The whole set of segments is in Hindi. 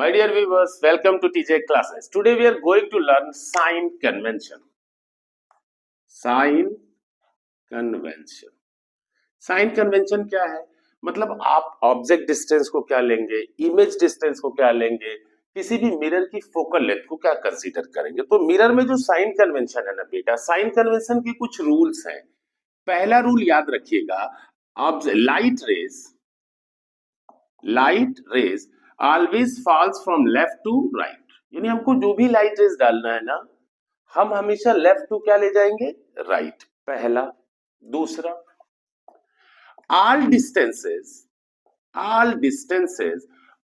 My dear viewers, welcome to TJ classes. Today we are going to learn sign convention. Sign convention. Sign convention क्या है? मतलब आप ऑब्जेक्ट डिस्टेंस को क्या लेंगे, इमेज डिस्टेंस को क्या लेंगे, किसी भी मिरर की फोकल लेंथ को क्या कंसीडर करेंगे। तो मिरर में जो साइन कन्वेंशन है ना बेटा, साइन कन्वेंशन की कुछ रूल्स हैं। पहला रूल याद रखिएगा, light rays always falls from left to right. यानी हमको जो भी लाइट रेज डालना है ना, हम हमेशा लेफ्ट टू क्या ले जाएंगे, राइट। पहला। दूसरा, all distances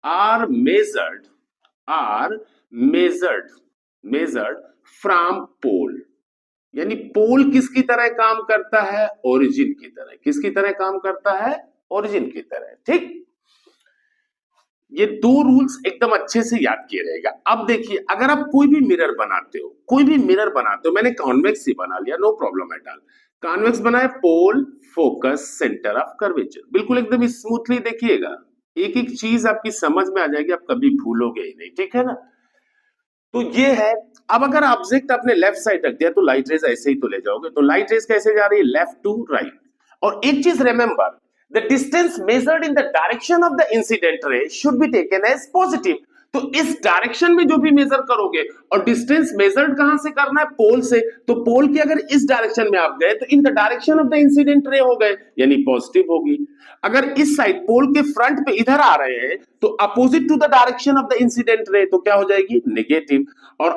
are measured from pole। यानी पोल किसकी तरह काम करता है, ओरिजिन की तरह। किसकी तरह काम करता है, ओरिजिन की तरह। ठीक, ये दो रूल्स एकदम अच्छे से याद किए रहेगा। अब देखिए, अगर आप कोई भी मिरर बनाते हो, मैंने कॉन्वेक्स ही बना लिया, no problem at all. Convex बनाए, pole, focus, centre of curvature, बिल्कुल एकदम स्मूथली देखिएगा। एक एक चीज आपकी समझ में आ जाएगी, आप कभी भूलोगे ही नहीं। ठीक है ना? तो ये है। अब अगर ऑब्जेक्ट आपने लेफ्ट साइड रख दिया तो लाइट रेज ऐसे ही तो ले जाओगे। तो लाइट रेज कैसे जा रही है, लेफ्ट टू राइट। और एक चीज remember, the distance measured in the direction of the incident ray should be taken as positive। तो इस डायरेक्शन में जो भी मेजर करोगे, और डिस्टेंस मेजर्ड कहां से करना है, पोल से। तो पोल की अगर इस डायरेक्शन में आप गए तो in the direction of the incident रे हो गए, यानी पॉजिटिव होगी। अगर इस साइड पोल के फ्रंट पे इधर आ रहे हैं तो opposite to the direction of the incident ray, तो क्या हो जाएगी, नेगेटिव। और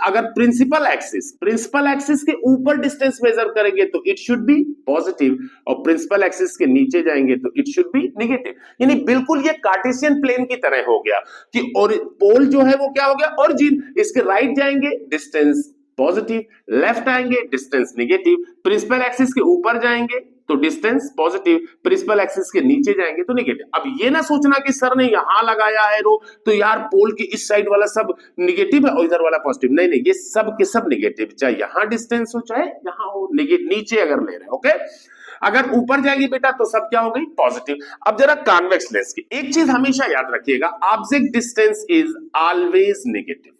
अगर प्रिंसिपल एक्सिस के ऊपर डिस्टेंस मेजर करेंगे तो इट शुड बी पॉजिटिव, और प्रिंसिपल एक्सिस के नीचे जाएंगे तो इट शुड बी नेगेटिव। यानी बिल्कुल ये कार्टेशियन प्लेन की तरह हो गया कि और पोल जो है वो क्या हो गया, ओरिजिन। इसके राइट जाएंगे डिस्टेंस पॉजिटिव, लेफ्ट आएंगे डिस्टेंस नेगेटिव, प्रिंसिपल एक्सिस के ऊपर जाएंगे तो डिस्टेंस पॉजिटिव, प्रिंसिपल एक्सिस के नीचे जाएंगे तो नेगेटिव। अब ये ना सोचना कि सर ने यहां लगाया है रो तो यार पोल की इस साइड वाला सब नेगेटिव है और इधर वाला पॉजिटिव। नहीं, ये सब के सब नेगेटिव, चाहे यहां डिस्टेंस हो चाहे यहां हो, नीचे अगर ले रहे हैं। ओके, अगर ऊपर जाएगी बेटा तो सब क्या हो गई, पॉजिटिव। अब जरा कॉन्वेक्स लेंस की एक चीज हमेशा याद रखिएगा, object distance is always negative.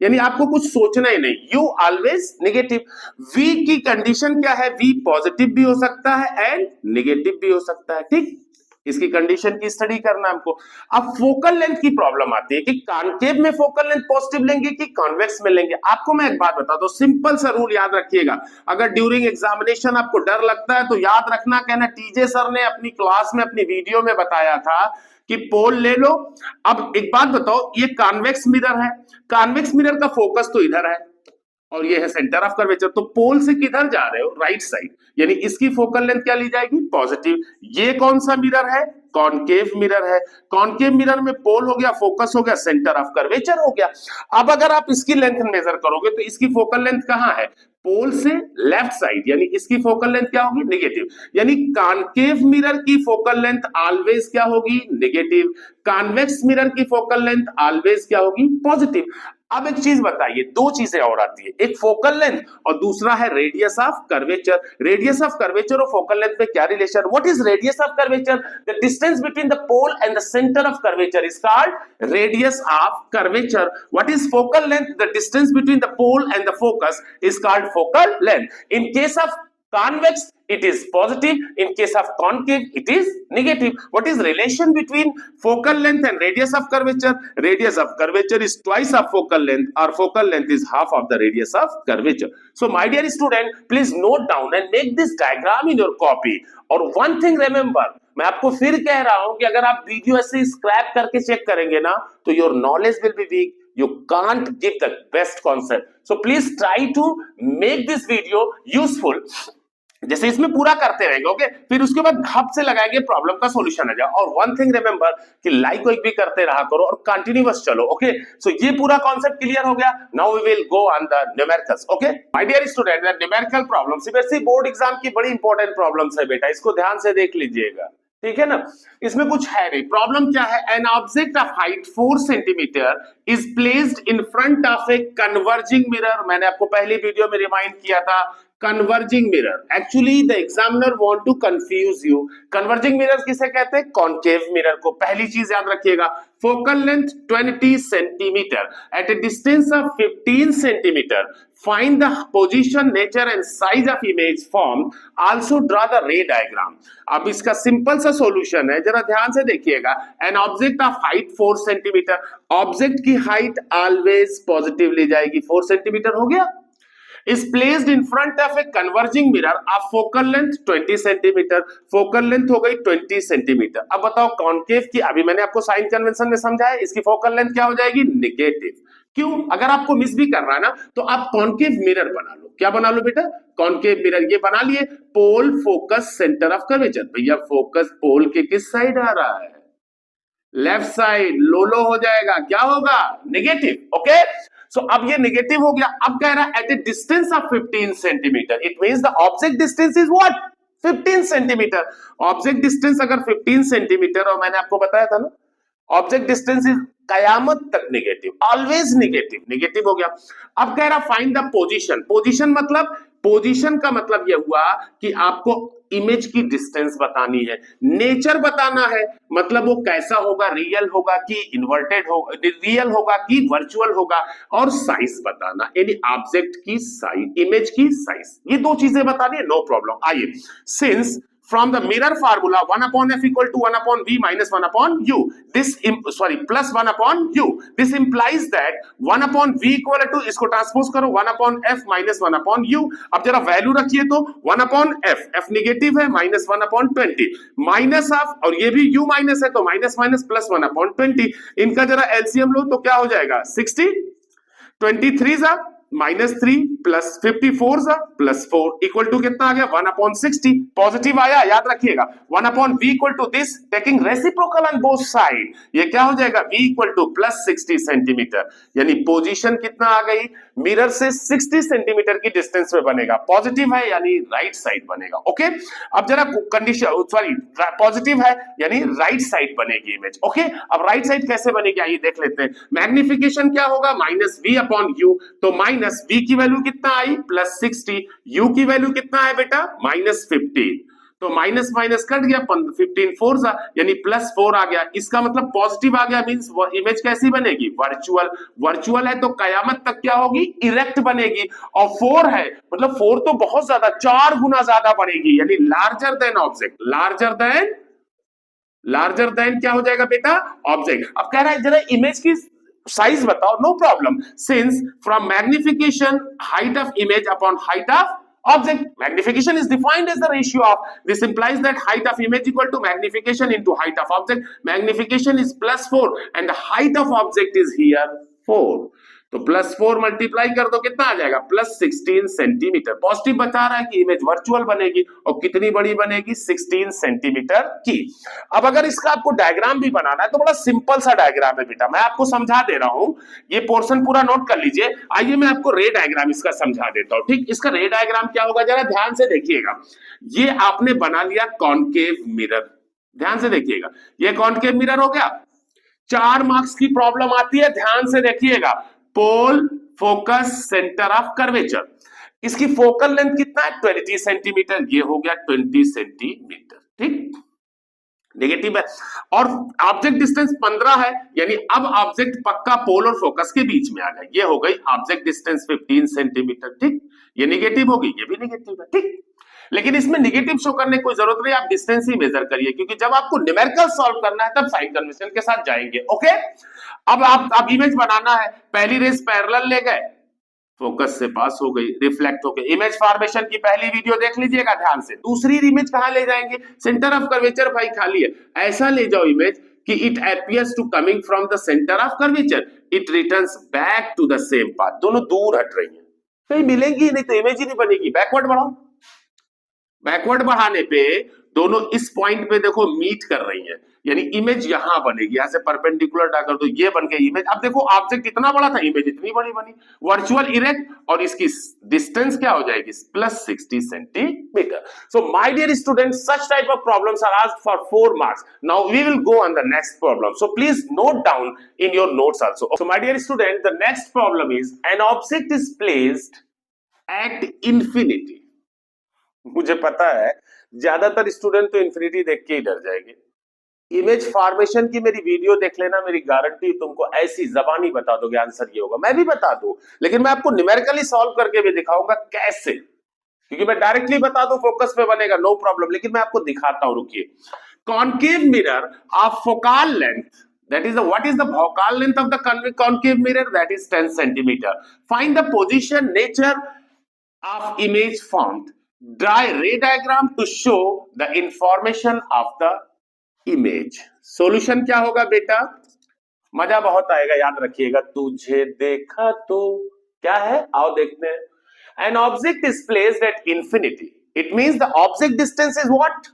यानी आपको कुछ सोचना ही नहीं, यू ऑलवेज नेगेटिव। वी की कंडीशन क्या है, वी पॉजिटिव भी हो सकता है एंड नेगेटिव भी हो सकता है। ठीक, इसकी कंडीशन की स्टडी करना हमको। अब फोकल लेंथ की प्रॉब्लम आती है कि कॉन्केव में फोकल लेंथ पॉजिटिव लेंगे कि कॉन्वेक्स में लेंगे। आपको मैं एक बात बता दूं, सिंपल सा रूल याद रखिएगा। अगर ड्यूरिंग एग्जामिनेशन आपको डर लगता है तो याद रखना, कहना टीजे सर ने अपनी क्लास में अपनी वीडियो में बताया था कि पोल ले लो। अब एक बात बताओ, ये कॉन्वेक्स मिरर है, कॉन्वेक्स मिरर का फोकस तो इधर है और ये है सेंटर ऑफ कर्वेचर। तो पोल से किधर जा रहे हो, राइट साइड, यानी इसकी फोकल लेंथ क्या ली जाएगी, पॉजिटिव। ये कौन सा मिरर है, कॉनकेव मिरर है। कॉनकेव मिरर में पोल हो गया, फोकस हो गया, सेंटर ऑफ कर्वेचर हो गया। अब अगर आप इसकी लेंथ मेजर करोगे तो इसकी फोकल लेंथ कहां है, पोल से लेफ्ट साइड, यानी इसकी फोकल लेंथ क्या होगी, नेगेटिव। यानी कॉनकेव मिरर की फोकल लेंथ ऑलवेज क्या होगी, नेगेटिव। कॉन्वेक्स मिरर की फोकल लेंथ ऑलवेज क्या होगी, पॉजिटिव। अब एक चीज बताइए, दो चीजें और आती है, एक फोकल लेंथ और दूसरा है radius of curvature. Radius of curvature और फोकल लेंथ में क्या relation, what is radius of curvature, the distance between the pole and the centre of curvature is called radius of curvature. What is focal length, the distance between the pole and the focus is called focal length. In case of convex it is positive, in case of concave it is negative. What is relation between focal length and radius of curvature, radius of curvature is twice of focal length or focal length is half of the radius of curvature. So my dear student, please note down and make this diagram in your copy. और one thing remember, मैं आपको फिर कह रहा हूं कि अगर आप वीडियो ऐसे स्क्रैप करके चेक करेंगे ना तो your knowledge will be weak, you can't give the best concept. So please try to make this video useful, जैसे इसमें पूरा करते रहेंगे। ओके, फिर उसके बाद हब से लगाएंगे, प्रॉब्लम का सॉल्यूशन आ जाए। और वन थिंग रिमेंबर कि लाइक वाइक भी करते रहा करो और कंटिन्यूअस चलो। ओके, सो ये पूरा कॉन्सेप्ट क्लियर हो गया। Now we will go on the numericals. Okay my dear student, numerical problem CBSE board exam की बड़ी इंपॉर्टेंट प्रॉब्लम्स है बेटा, इसको ध्यान से देख लीजिएगा। ठीक है ना, इसमें कुछ है नहीं। प्रॉब्लम क्या है, an object of height 4 centimetre is placed in front of a converging mirror. मैंने आपको पहली वीडियो में रिमाइंड किया था converging mirror, actually the examiner want to confuse you. Converging mirror किसे कहते हैं? कॉन्केव मिरर को। पहली चीज याद रखिएगा, focal length 20 centimetre at a distance of 15 centimetre, find the position, nature and size of image form, also draw the ray diagram. अब इसका सिंपल सा सॉल्यूशन है, जरा ध्यान से देखिएगा। N object of height 4 centimetre, object की हाइट ऑलवेज पॉजिटिव ली जाएगी, 4 सेंटीमीटर हो गया, is placed in front of a converging mirror of focal length 20 centimetre, focal length हो गई 20 सेंटीमीटर। अब बताओ कॉन्केव की, अभी मैंने आपको साइन कन्वेंशन में समझाया, इसकी फोकल लेंथ क्या हो जाएगी? नेगेटिव। क्यों? अगर आपको मिस भी कर रहा है ना तो आप कॉन्केव मिरर बना लो। क्या बना लो बेटा? Concave mirror. ये बना लिए, पोल फोकस सेंटर ऑफ कर्वेचर। भैया फोकस पोल के किस साइड आ रहा है? Left side. लो हो जाएगा, क्या होगा? नेगेटिव। ओके, सो अब ये नेगेटिव हो गया। अब कह रहा है at a distance of 15 centimetre, it means the object distance is what? 15 centimetre. Object distance अगर 15 सेंटीमीटर, और मैंने आपको बताया था ना ऑब्जेक्ट डिस्टेंस इज कयामत तक नेगेटिव, ऑलवेज नेगेटिव, नेगेटिव हो गया। अब कह रहा फाइंड द पोजीशन। पोजीशन मतलब, पोजीशन का मतलब यह हुआ कि आपको इमेज की डिस्टेंस बतानी है, नेचर बताना है, मतलब वो कैसा होगा, रियल होगा कि इन्वर्टेड होगा, रियल होगा कि वर्चुअल होगा, और साइज बताना, यानी ऑब्जेक्ट की साइज, इमेज की साइज, ये दो चीजें बतानी है। No problem. आइए, since from the mirror formula 1 upon f equal to 1 upon v minus 1 upon u, this plus 1 upon u, this implies that 1 upon v equal to, इसको ट्रांसपोज करो 1 upon f minus 1 upon u। अब जरा वैल्यू रखिए तो 1 upon f, f नेगेटिव है, माइनस 1 upon 20, माइनस ऑफ, और ये भी u माइनस है तो माइनस माइनस प्लस 1 upon 20, इनका जरा एलसीएम लो तो क्या हो जाएगा? 60, 23 जा माइनस 3 प्लस 54 जा प्लस 4 इक्वल टू कितना आ गया? 1 अपॉन 60। पॉजिटिव आया, याद रखिएगा 1 upon v equal to this, taking reciprocal on both side, ये क्या हो जाएगा? v equal to plus 60 centimetre, यानी पोजीशन कितना आ गई? मिरर से 60 सेंटीमीटर की डिस्टेंस में बनेगा, पॉजिटिव है यानी राइट साइड बनेगा। ओके, अब जरा कंडीशन, सॉरी पॉजिटिव है यानी राइट साइड बनेगी इमेज। ओके, अब राइट साइड कैसे बनेगी आइए देख लेते हैं। मैग्निफिकेशन क्या होगा? माइनस v अपॉन u, तो माइनस v की वैल्यू कितना आई? प्लस 60, u की वैल्यू कितना है बेटा? माइनस 15, तो माइनस माइनस कट गया, 15 4 सा यानी प्लस 4 आ गया। इसका मतलब पॉजिटिव आ गया, मींस इमेज कैसी बनेगी? वर्चुअल। वर्चुअल है तो कयामत तक क्या होगी? इरेक्ट बनेगी। और 4 है मतलब 4 तो बहुत ज्यादा, 4 गुना ज्यादा बनेगी, यानी larger than object, larger than क्या हो जाएगा बेटा? ऑब्जेक्ट। अब कह रहा है जरा इमेज की साइज बताओ। No problem, since from magnification height of image upon height of object, magnification is defined as the ratio of, this implies that height of image equal to magnification into height of object, magnification is plus 4 and the height of object is here 4, तो प्लस 4 मल्टीप्लाई कर दो कितना आ जाएगा? Plus 16 centimetre. पॉजिटिव बता रहा है कि इमेज वर्चुअल बनेगी, और कितनी बड़ी बनेगी? 16 सेंटीमीटर की। अब अगर इसका आपको डायग्राम भी बनाना है तो बड़ा सिंपल सा डायग्राम है बेटा, मैं आपको समझा दे रहा हूं, ये पोर्शन पूरा नोट कर लीजिए। आइए मैं आपको रे डायग्राम इसका समझा देता हूं। ठीक, इसका रे डायग्राम क्या होगा जरा ध्यान से देखिएगा। ये आपने बना लिया कॉन्केव मिरर, ध्यान से देखिएगा, ये कॉन्केव मिरर हो गया। 4 मार्क्स की प्रॉब्लम आती है, ध्यान से देखिएगा। पोल फोकस सेंटर ऑफ कर्वेचर, इसकी फोकल लेंथ कितना है? 20 सेंटीमीटर, ये हो गया 20 सेंटीमीटर। ठीक, नेगेटिव है, और ऑब्जेक्ट डिस्टेंस 15 है, यानी अब ऑब्जेक्ट पक्का पोल और फोकस के बीच में आ गया, ये हो गई ऑब्जेक्ट डिस्टेंस 15 सेंटीमीटर। ठीक, ये नेगेटिव होगी, ये भी नेगेटिव है। ठीक, लेकिन इसमें नेगेटिव शो करने की कोई जरूरत नहीं, आप डिस्टेंस ही मेजर करिए, क्योंकि जब आपको न्यूमेरिकल सॉल्व करना है तब साइन कन्वेंशन के साथ जाएंगे। ओके, अब इमेज बनाना है, पहली रेस पैरेलल ले गए, फोकस से पास हो गई, रिफ्लेक्ट हो गई। इमेज फॉर्मेशन की पहली वीडियो देख लीजिएगा ध्यान से। दूसरी इमेज कहां ले जाएंगे? सेंटर ऑफ कर्वेचर भाई खाली है, ऐसा ले जाओ इमेज कि it appears to coming from the centre of curvature, it returns back to the same path. दोनों दूर हट रही है, कहीं मिलेंगी नहीं तो इमेज ही नहीं बनेगी। बैकवर्ड बढ़ाओ, बैकवर्ड बढ़ाने पे दोनों इस पॉइंट पे देखो मीट कर रही है, यानी इमेज यहां बनेगी, यहां से परपेंडिकुलर डाकर दो, ये बन गई इमेज। अब देखो ऑब्जेक्ट इतना बड़ा था, इमेज इतनी बड़ी बनी, वर्चुअल इरेक्ट, और इसकी डिस्टेंस क्या हो जाएगी? Plus 60 centimetre. So my dear students, such type of problems are asked for 4 marks. Now we will go on the next problem, so please note down in your notes also. So my dear student, the next problem is an object is placed at infinity, मुझे पता है ज्यादातर स्टूडेंट तो इन्फिनिटी देख के ही डर जाएंगे। इमेज फॉर्मेशन की मेरी वीडियो देख लेना, मेरी गारंटी तुमको ऐसी जबानी बता दोगे आंसर ये होगा। मैं भी बता दूं, लेकिन मैं आपको न्यूमेरिकली सॉल्व करके भी दिखाऊंगा कैसे, क्योंकि मैं डायरेक्टली बता दूं फोकस पे बनेगा नो प्रॉब्लम, लेकिन मैं आपको दिखाता हूं, रुकिए। Concave mirror of focal length, that is the what is the focal length of the concave mirror, that is 10 centimeter. Find the position nature of image formed, draw a ray diagram to show the information of the image. solution क्या होगा बेटा, मजा बहुत आएगा, याद रखिएगा। तुझे देखा तो क्या है, आओ देखते हैं। An object is placed at infinity. It means the object distance is what?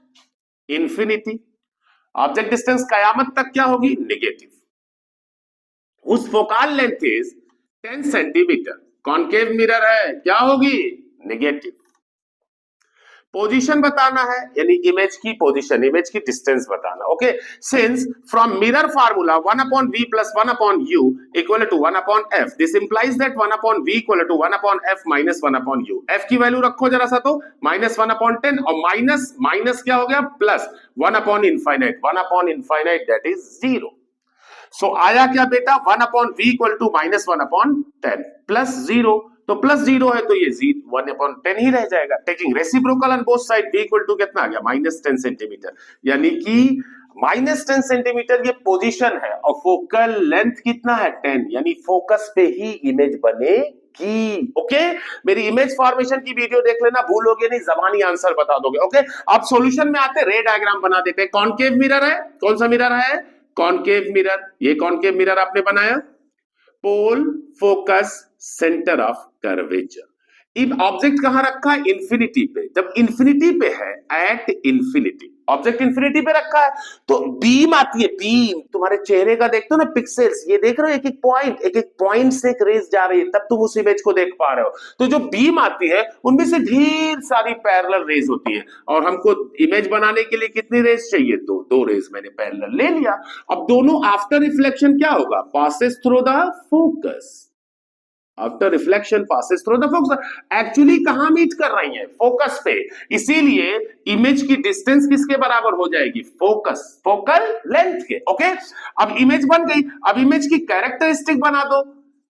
Infinity. Object distance कयामत तक क्या होगी, नेगेटिव। उस focal length is 10 centimetre, concave mirror है, क्या होगी, नेगेटिव। पोजीशन बताना है, यानी इमेज की पोजीशन, इमेज की डिस्टेंस बताना। Okay, since from mirror formula 1/v plus 1/u equal to 1/f, this implies that 1/v equal to 1/f minus 1/u। f की वैल्यू रखो जरा सा, तो -1/10 और माइनस माइनस क्या हो गया, plus 1/infinite, 1/infinite that is 0। सो आया क्या बेटा, 1/v equal to -1/10 प्लस 0, तो प्लस 0 है तो ये 1/10 ही रह जाएगा। Taking reciprocal on both side, v equal to कितना आ गया, -10 सेंटीमीटर, यानी कि -10 सेंटीमीटर ये पोजीशन है और फोकल लेंथ कितना है, 10, यानी फोकस पे ही इमेज बनेगी। ओके, मेरी इमेज फॉर्मेशन की वीडियो देख लेना, भूलोगे नहीं, जबानी आंसर बता दोगे। ओके, अब सॉल्यूशन में आते, रे डायग्राम बना देते हैं। कॉन्केव मिरर है, कौन सा मिरर है, कॉन्केव मिरर। ये कॉन्केव मिरर आपने बनाया, पोल, फोकस, सेंटर ऑफ कर्वेचर। अब ऑब्जेक्ट कहां रखा है, इंफिनिटी पे। जब इंफिनिटी पे है, एट इंफिनिटी, ऑब्जेक्ट इंफिनिटी पे रखा है, तो बीम आती है, बीम तुम्हारे चेहरे का देखते हो ना, पिक्सेल्स, ये देख रहे हो, एक एक पॉइंट से एक रेस जा रही है, तब तुम उस इमेज को देख पा रहे हो। तो जो बीम आती है उनमें से ढेर सारी पैरेलल रेज होती है, और हमको इमेज बनाने के लिए कितनी रेज चाहिए, दो रेज मैंने पैरेलल ले लिया। अब दोनों आफ्टर रिफ्लेक्शन क्या होगा, passes through the focus, after reflection passes through the focus. Actually कहां मीट कर रही है, फोकस पे, इसीलिए इमेज की डिस्टेंस किसके बराबर हो जाएगी, फोकस, फोकल लेंथ के। ओके, अब इमेज बन गई, अब इमेज की कैरेक्टरिस्टिक बना दो।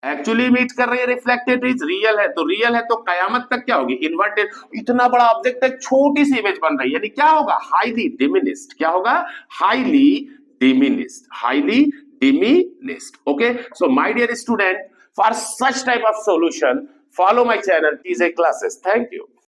एक्चुअली मीट कर रही है, रिफ्लेक्टेड इज रियल है, तो रियल है तो कयामत तक क्या होगी, इन्वर्टेड। इतना बड़ा ऑब्जेक्ट है, छोटी सी इमेज बन रही है, यानी क्या होगा, हाईली डिमिनिस्ड। क्या होगा, highly diminished, highly diminished. Okay, so my dear student, for such type of solution follow my channel TJ Classes. Thank you.